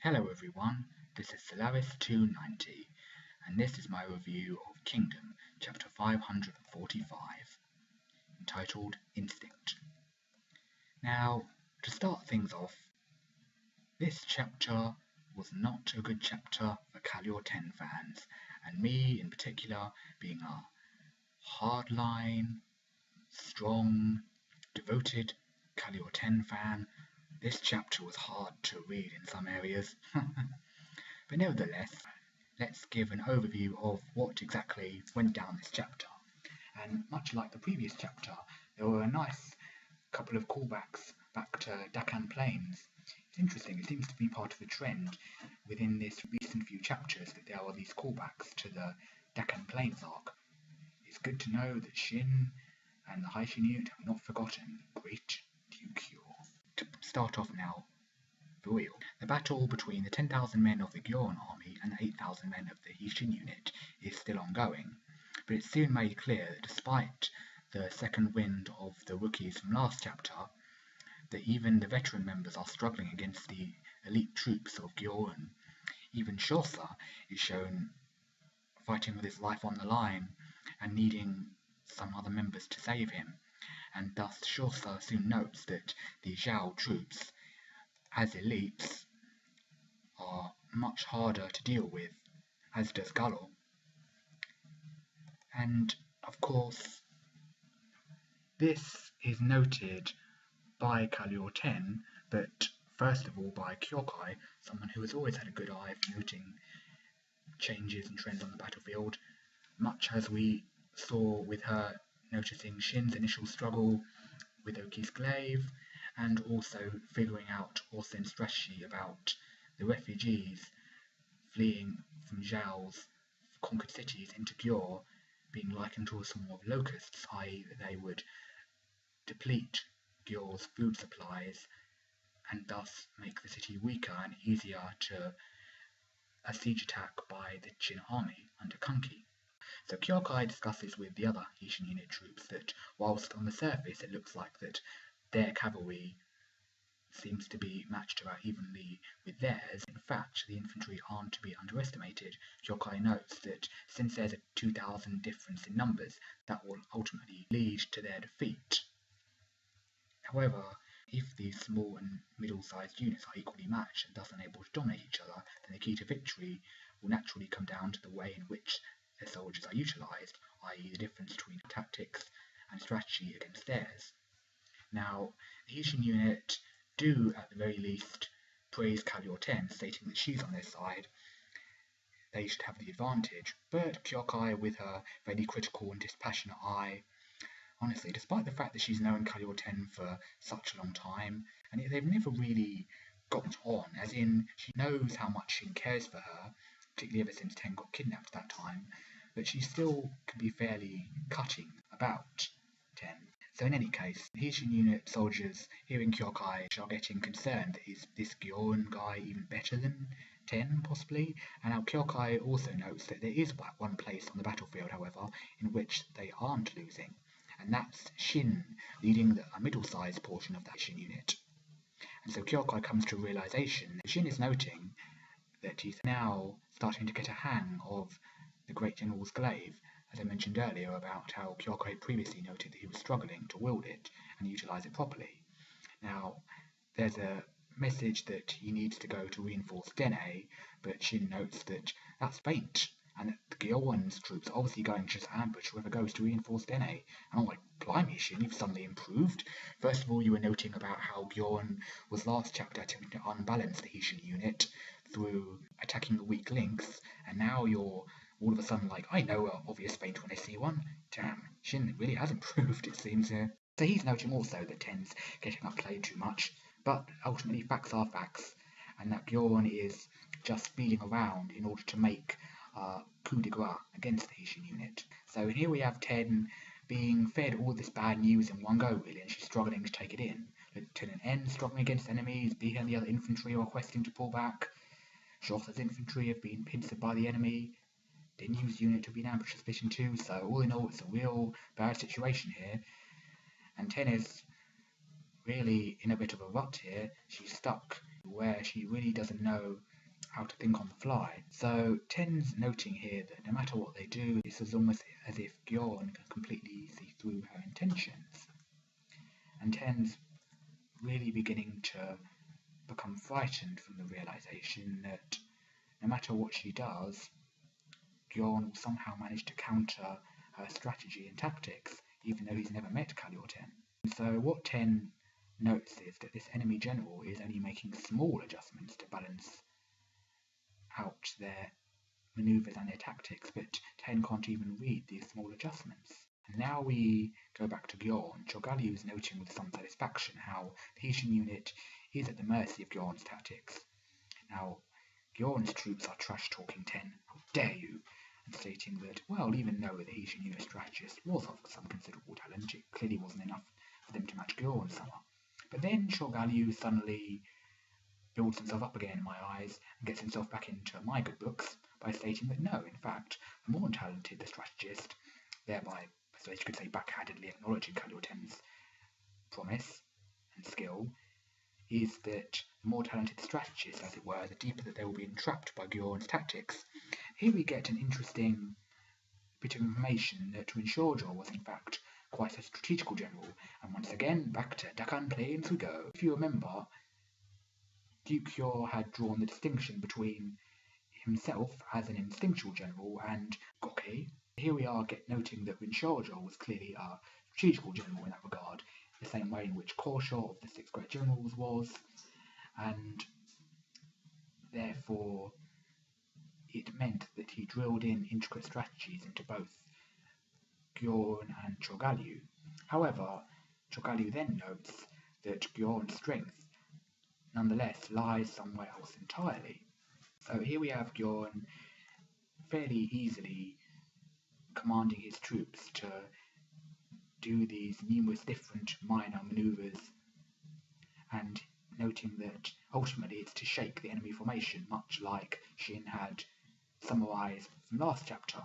Hello everyone, this is Solaris290, and this is my review of Kingdom, chapter 545, entitled Instinct. Now, to start things off, this chapter was not a good chapter for Karyo Ten fans, and me in particular, being a hardline, strong, devoted Karyo Ten fan. This chapter was hard to read in some areas, but nevertheless, let's give an overview of what exactly went down this chapter. And much like the previous chapter, there were a nice couple of callbacks back to Dakan Plains. It's interesting, it seems to be part of a trend within this recent few chapters that there are these callbacks to the Dakan Plains arc. It's good to know that Shin and the High Shin unit have not forgotten the great Gyou'un. To start off now, for real, the battle between the 10,000 men of the Gyou'un army and the 8,000 men of the Shin unit is still ongoing, but it's soon made clear that despite the second wind of the rookies from last chapter, that even the veteran members are struggling against the elite troops of Gyou'un. Even Shosa is shown fighting with his life on the line and needing some other members to save him. And thus Shosa soon notes that the Zhao troops, as elites, are much harder to deal with, as does Galo. And of course, this is noted by Karyo Ten, but first of all by Kyokai, someone who has always had a good eye for noting changes and trends on the battlefield, much as we saw with her noticing Shin's initial struggle with Oki's glaive, and also figuring out Orsen's strategy about the refugees fleeing from Zhao's conquered cities into Gyou being likened to a swarm of locusts, i.e. that they would deplete Gyou's food supplies and thus make the city weaker and easier to a siege attack by the Shin army under Kunki. So Kyokai discusses with the other Shin unit troops that whilst on the surface it looks like that their cavalry seems to be matched about evenly with theirs, in fact the infantry aren't to be underestimated. Kyokai notes that since there's a 2,000 difference in numbers, that will ultimately lead to their defeat. However, if these small and middle-sized units are equally matched and thus unable to dominate each other, then the key to victory will naturally come down to the way in which their soldiers are utilised, i.e. the difference between tactics and strategy against theirs. Now, the Shin unit do, at the very least, praise Karyo Ten, stating that she's on their side. They should have the advantage, but Kyokai, with her very critical and dispassionate eye, honestly, despite the fact that she's known Karyo Ten for such a long time, and they've never really gotten on, as in, she knows how much Shin cares for her, particularly ever since Ten got kidnapped at that time, but she still can be fairly cutting about Ten. So in any case, the Shin unit soldiers hearing Kyokai are getting concerned. Is this Gyou'un guy even better than Ten, possibly? And now Kyokai also notes that there is one place on the battlefield, however, in which they aren't losing, and that's Shin leading a middle-sized portion of that Shin unit. And so Kyokai comes to a realization that Shin is noting that he's now starting to get a hang of the Great General's glaive, as I mentioned earlier about how Kyokai previously noted that he was struggling to wield it and utilise it properly. Now, there's a message that he needs to go to reinforce Dene, but Shin notes that that's faint, and the Gyou'un's troops are obviously going to just ambush whoever goes to reinforce Dene. And I'm like, blimey, Shin, you've suddenly improved. First of all, you were noting about how Gyou'un was last chapter attempting to unbalance the Shin unit through attacking the weak links, and now you're all of a sudden like, I know an obvious feint when I see one. Damn, Shin really has improved, it seems here. So he's noting also that Ten's getting outplayed too much, but ultimately facts are facts, and that Gyou'un is just speeding around in order to make coup de grace against the Shin unit. So here we have Ten being fed all this bad news in one go, really, and she's struggling to take it in. Lieutenant N struggling against enemies, B and the other infantry are requesting to pull back. Shosa's infantry have been pincered by the enemy. Denu's unit have been ambushed suspicion too, so all in all it's a real bad situation here. And Ten is really in a bit of a rut here. She's stuck where she really doesn't know how to think on the fly. So Ten's noting here that no matter what they do, this is almost as if Gyou'un can completely see through her intentions. And Ten's really beginning to become frightened from the realization that no matter what she does, Gyou'un will somehow manage to counter her strategy and tactics, even though he's never met Karyo Ten. So what Ten notes is that this enemy general is only making small adjustments to balance out their maneuvers and their tactics, but Ten can't even read these small adjustments. And now we go back to Gyou'un. Chogalyu is noting with some satisfaction how the Shin unit is at the mercy of Gyou'un's tactics. Now, Gyou'un's troops are trash-talking Ten, how dare you, and stating that, well, even though the Shin unit strategist was of some considerable talent, it clearly wasn't enough for them to match Gyou'un's summer. But then Chogalyu suddenly builds himself up again in my eyes and gets himself back into my good books by stating that no, in fact, the more talented the strategist, thereby, I suppose you could say, backhandedly acknowledging Karyo Ten's promise and skill, is that the more talented the strategist, as it were, the deeper that they will be entrapped by Gyou'un's tactics. Here we get an interesting bit of information that Rin Shoujo was in fact quite a strategical general, and once again, back to Deccan Plains we go. If you remember, Gyou'un had drawn the distinction between himself as an instinctual general and Gokei. Here we are noting that Rin Shoujo was clearly a strategical general in that regard, the same way in which Korsho of the Six Great Generals was, and therefore it meant that he drilled in intricate strategies into both Gyou'un and Chogalyu. However, Chogalyu then notes that Gyou'un's strength nonetheless lies somewhere else entirely. So here we have Gyou'un fairly easily commanding his troops to do these numerous different minor maneuvers and noting that ultimately it's to shake the enemy formation, much like Shin had summarized from last chapter.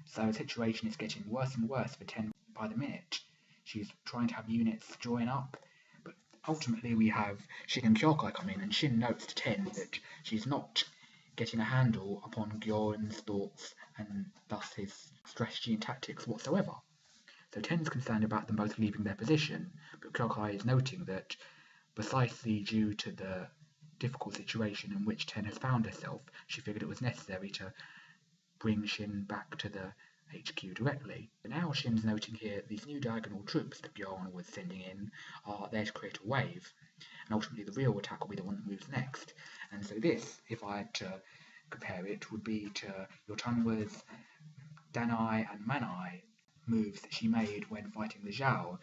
So the situation is getting worse and worse for Ten by the minute. She's trying to have units join up, but ultimately we have Shin and Kyokai come in, and Shin notes to Ten that she's not getting a handle upon Gyou'un's thoughts and thus his strategy and tactics whatsoever. So Ten's concerned about them both leaving their position, but Kyokai is noting that precisely due to the difficult situation in which Ten has found herself, she figured it was necessary to bring Shin back to the HQ directly. But now Shin's noting here that these new diagonal troops that Gyou'un was sending in are there to create a wave, and ultimately the real attack will be the one that moves next. And so this, if I had to compare it, would be to Yotanwa's Danai and Manai moves that she made when fighting the Zhao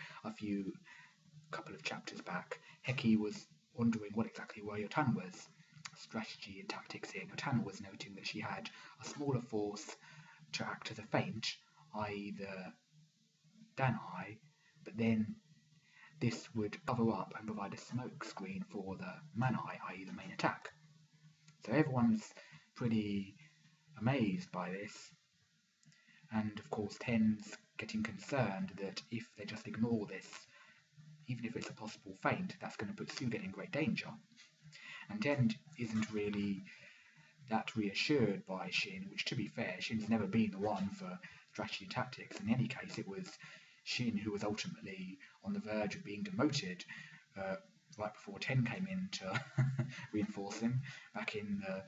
couple of chapters back. Heki was wondering what exactly were Yotanwa's strategy and tactics here. Yotanwa was noting that she had a smaller force to act as a feint, i.e. the Danai, but then this would cover up and provide a smoke screen for the Manai, i.e. the main attack. So everyone's pretty amazed by this, and of course Ten's getting concerned that if they just ignore this, even if it's a possible feint, that's going to put Sugen in great danger. And Ten isn't really that reassured by Shin, which, to be fair, Shin's never been the one for strategy and tactics. In any case, it was Shin who was ultimately on the verge of being demoted right before Ten came in to reinforce him back in the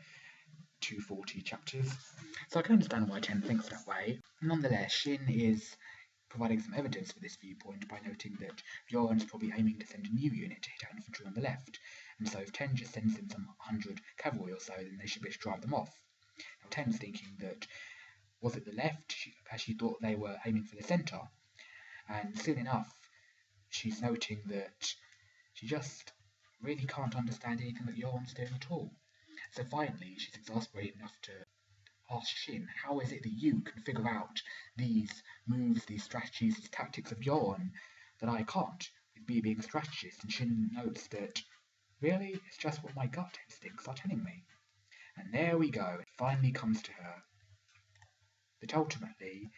240 chapters. So I can understand why Ten thinks that way. Nonetheless, Shin is providing some evidence for this viewpoint by noting that Gyou'un's probably aiming to send a new unit to hit infantry on the left, and so if Ten just sends in some 100 cavalry or so, then they should be able to drive them off. Now Ten's thinking that, was it the left, as she thought they were aiming for the centre, and soon enough she's noting that she just really can't understand anything that Gyou'un's doing at all. So finally she's exasperated enough to ask Shin, how is it that you can figure out these moves, these strategies, these tactics of Gyou'un that I can't, with me being a strategist? And Shin notes that, really, it's just what my gut instincts are telling me. And there we go, it finally comes to her that ultimately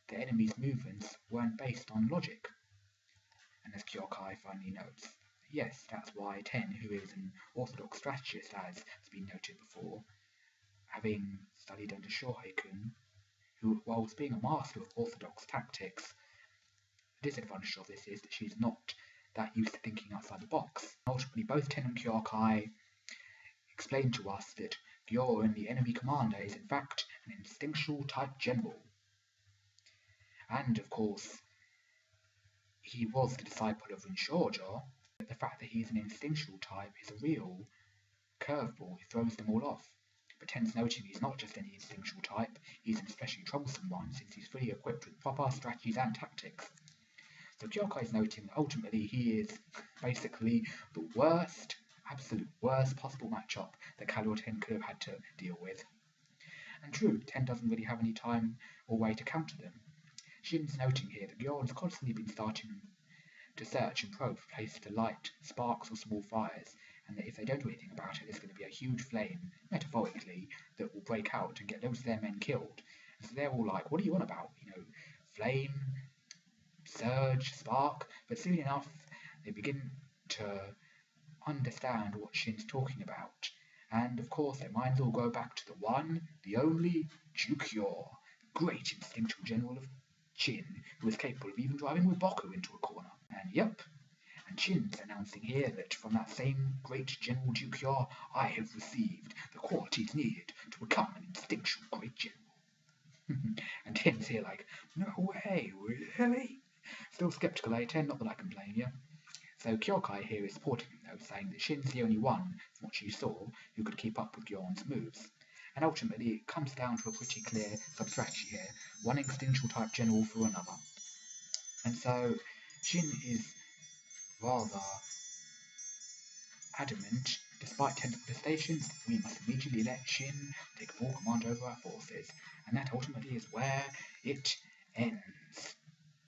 the enemy's movements weren't based on logic. And as Kyokai finally notes, Yes, that's why Ten, who is an orthodox strategist, as has been noted before, having studied under Shohei-kun, who, whilst being a master of orthodox tactics, the disadvantage of this is that she's not that used to thinking outside the box. Ultimately, both Ten and Kyokai explain to us that Gyou'un, the enemy commander, is in fact an instinctual type general. And of course, he was the disciple of Rinshoujo, but the fact that he's an instinctual type is a real curveball. It throws them all off. But Ten's noting he's not just any instinctual type, he's an especially troublesome one since he's fully equipped with proper strategies and tactics. So Kyokai is noting that ultimately he is basically the worst, absolute worst possible matchup that Karyo Ten could have had to deal with. And true, Ten doesn't really have any time or way to counter them. Shin's noting here that Gyou'un's constantly been starting to search and probe for places to light sparks or small fires, and that if they don't do anything about it, there's going to be a huge flame, metaphorically, that will break out and get loads of their men killed. And so they're all like, what are you on about? You know, flame, surge, spark? But soon enough, they begin to understand what Shin's talking about. And of course, their minds all go back to the one, the only, Gyou'un, great instinctual general of Shin, who was capable of even driving with Boku into a corner. And yep, and Shin's announcing here that from that same great General Gyou'un, I have received the qualities needed to become an instinctual great general. And Ten's here like, no way, really? Still skeptical, eh, Ten? Not that I can blame you. So Kyokai here is supporting him though, saying that Shin's the only one, from what she saw, who could keep up with Gyou'un's moves. And ultimately it comes down to a pretty clear sub-strategy here, one instinctual type general through another. And so Shin is rather adamant, despite Ten's protestations, that we must immediately let Shin take full command over our forces, and that ultimately is where it ends.